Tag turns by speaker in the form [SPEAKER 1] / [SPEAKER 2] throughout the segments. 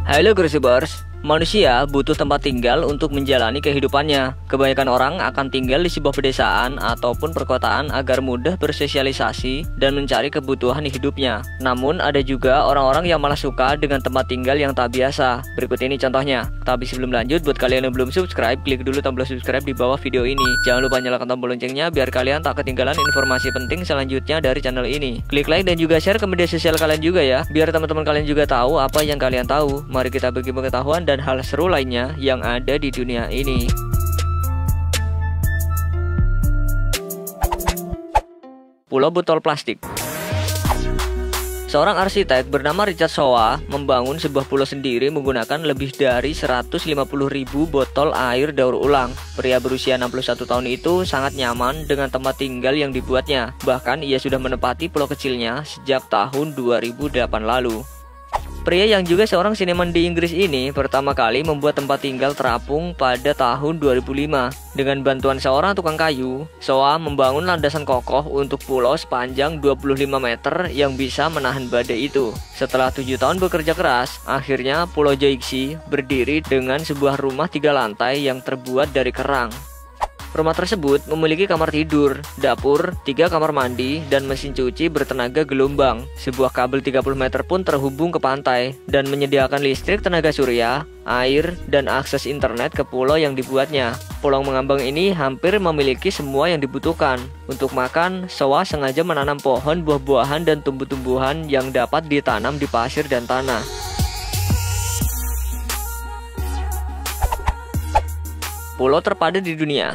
[SPEAKER 1] Halo Gracebers, manusia butuh tempat tinggal untuk menjalani kehidupannya. Kebanyakan orang akan tinggal di sebuah pedesaan ataupun perkotaan agar mudah bersosialisasi dan mencari kebutuhan hidupnya. Namun ada juga orang-orang yang malah suka dengan tempat tinggal yang tak biasa. Berikut ini contohnya. Tapi sebelum lanjut, buat kalian yang belum subscribe, klik dulu tombol subscribe di bawah video ini. Jangan lupa nyalakan tombol loncengnya biar kalian tak ketinggalan informasi penting selanjutnya dari channel ini. Klik like dan juga share ke media sosial kalian juga ya, biar teman-teman kalian juga tahu apa yang kalian tahu. Mari kita bagi pengetahuan dan hal seru lainnya yang ada di dunia ini. Pulau botol plastik. Seorang arsitek bernama Richard Sowa membangun sebuah pulau sendiri menggunakan lebih dari 150.000 botol air daur ulang. Pria berusia 61 tahun itu sangat nyaman dengan tempat tinggal yang dibuatnya. Bahkan ia sudah menempati pulau kecilnya sejak tahun 2008 lalu. Pria yang juga seorang seniman di Inggris ini pertama kali membuat tempat tinggal terapung pada tahun 2005. Dengan bantuan seorang tukang kayu, Sowa membangun landasan kokoh untuk pulau sepanjang 25 meter yang bisa menahan badai itu. Setelah 7 tahun bekerja keras, akhirnya Pulau Joixi berdiri dengan sebuah rumah 3 lantai yang terbuat dari kerang. Rumah tersebut memiliki kamar tidur, dapur, 3 kamar mandi, dan mesin cuci bertenaga gelombang. Sebuah kabel 30 meter pun terhubung ke pantai dan menyediakan listrik tenaga surya, air, dan akses internet ke pulau yang dibuatnya. Pulau mengambang ini hampir memiliki semua yang dibutuhkan. Untuk makan, Sowa sengaja menanam pohon, buah-buahan, dan tumbuh-tumbuhan yang dapat ditanam di pasir dan tanah. Pulau terpadat di dunia.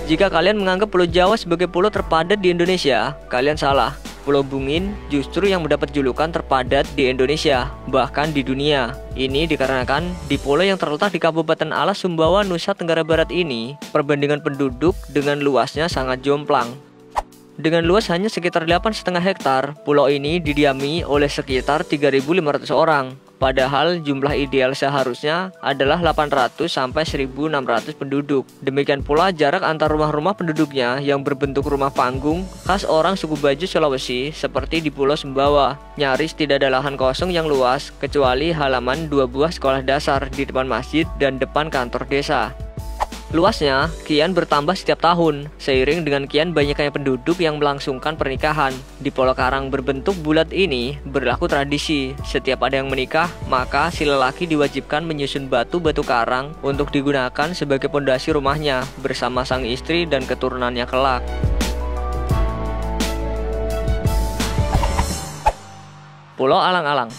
[SPEAKER 1] Jika kalian menganggap Pulau Jawa sebagai pulau terpadat di Indonesia, kalian salah. Pulau Bungin justru yang mendapat julukan terpadat di Indonesia, bahkan di dunia. Ini dikarenakan di pulau yang terletak di Kabupaten Alas, Sumbawa, Nusa Tenggara Barat ini, perbandingan penduduk dengan luasnya sangat jomplang. Dengan luas hanya sekitar 8,5 hektar, pulau ini didiami oleh sekitar 3.500 orang. Padahal jumlah ideal seharusnya adalah 800 sampai 1.600 penduduk. Demikian pula jarak antar rumah-rumah penduduknya yang berbentuk rumah panggung khas orang suku Bajo Sulawesi seperti di Pulau Sumbawa. Nyaris tidak ada lahan kosong yang luas kecuali halaman 2 buah sekolah dasar di depan masjid dan depan kantor desa. Luasnya kian bertambah setiap tahun, seiring dengan kian banyaknya penduduk yang melangsungkan pernikahan. Di pulau karang berbentuk bulat ini berlaku tradisi, setiap ada yang menikah, maka si lelaki diwajibkan menyusun batu-batu karang untuk digunakan sebagai pondasi rumahnya bersama sang istri dan keturunannya kelak. Pulau alang-alang.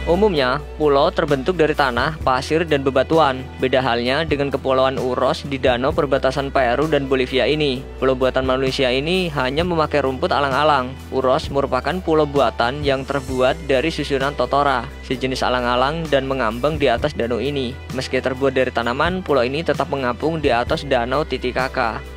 [SPEAKER 1] Umumnya, pulau terbentuk dari tanah, pasir, dan bebatuan. Beda halnya dengan Kepulauan Uros di danau perbatasan Peru dan Bolivia ini. Pulau buatan manusia ini hanya memakai rumput alang-alang. Uros merupakan pulau buatan yang terbuat dari susunan totora, sejenis alang-alang, dan mengambang di atas danau ini. Meski terbuat dari tanaman, pulau ini tetap mengapung di atas danau Titicaca.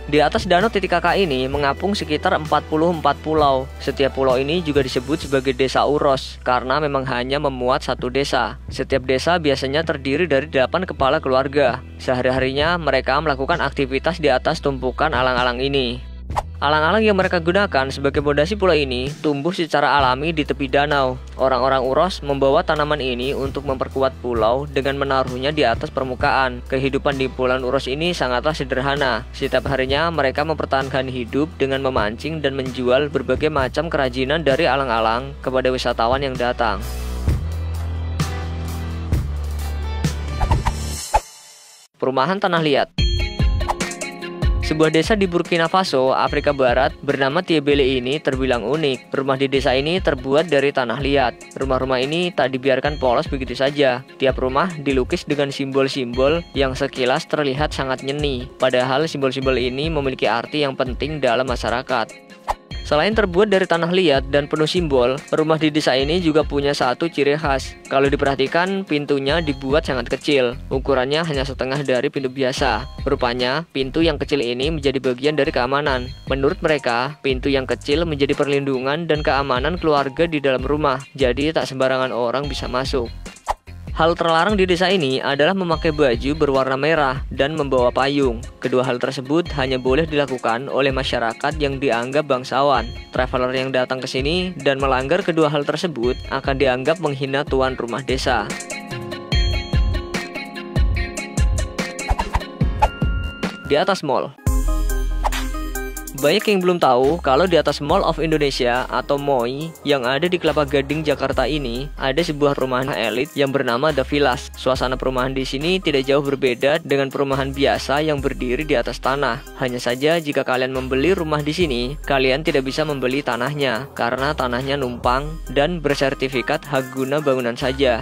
[SPEAKER 1] Di atas danau Titicaca ini mengapung sekitar 44 pulau. Setiap pulau ini juga disebut sebagai desa Uros karena memang hanya memuat satu desa. Setiap desa biasanya terdiri dari 8 kepala keluarga. Sehari-harinya mereka melakukan aktivitas di atas tumpukan alang-alang ini. Alang-alang yang mereka gunakan sebagai pondasi pulau ini tumbuh secara alami di tepi danau. Orang-orang Uros membawa tanaman ini untuk memperkuat pulau dengan menaruhnya di atas permukaan. Kehidupan di Pulau Uros ini sangatlah sederhana. Setiap harinya mereka mempertahankan hidup dengan memancing dan menjual berbagai macam kerajinan dari alang-alang kepada wisatawan yang datang. Perumahan tanah liat. Sebuah desa di Burkina Faso, Afrika Barat bernama Tiebele ini terbilang unik. Rumah di desa ini terbuat dari tanah liat. Rumah-rumah ini tak dibiarkan polos begitu saja. Tiap rumah dilukis dengan simbol-simbol yang sekilas terlihat sangat nyeni. Padahal simbol-simbol ini memiliki arti yang penting dalam masyarakat. Selain terbuat dari tanah liat dan penuh simbol, rumah di desa ini juga punya satu ciri khas. Kalau diperhatikan, pintunya dibuat sangat kecil. Ukurannya hanya setengah dari pintu biasa. Rupanya, pintu yang kecil ini menjadi bagian dari keamanan. Menurut mereka, pintu yang kecil menjadi perlindungan dan keamanan keluarga di dalam rumah. Jadi tak sembarangan orang bisa masuk. Hal terlarang di desa ini adalah memakai baju berwarna merah dan membawa payung. Kedua hal tersebut hanya boleh dilakukan oleh masyarakat yang dianggap bangsawan. Traveler yang datang ke sini dan melanggar kedua hal tersebut akan dianggap menghina tuan rumah desa. Di atas mall. Banyak yang belum tahu kalau di atas Mall of Indonesia atau MOI yang ada di Kelapa Gading, Jakarta ini ada sebuah perumahan elit yang bernama The Villas. Suasana perumahan di sini tidak jauh berbeda dengan perumahan biasa yang berdiri di atas tanah. Hanya saja jika kalian membeli rumah di sini, kalian tidak bisa membeli tanahnya karena tanahnya numpang dan bersertifikat hak guna bangunan saja.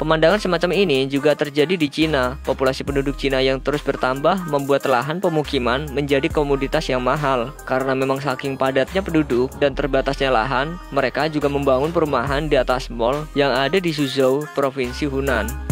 [SPEAKER 1] Pemandangan semacam ini juga terjadi di Cina. Populasi penduduk Cina yang terus bertambah membuat lahan pemukiman menjadi komoditas yang mahal. Karena memang saking padatnya penduduk dan terbatasnya lahan, mereka juga membangun perumahan di atas mall yang ada di Suzhou, Provinsi Hunan.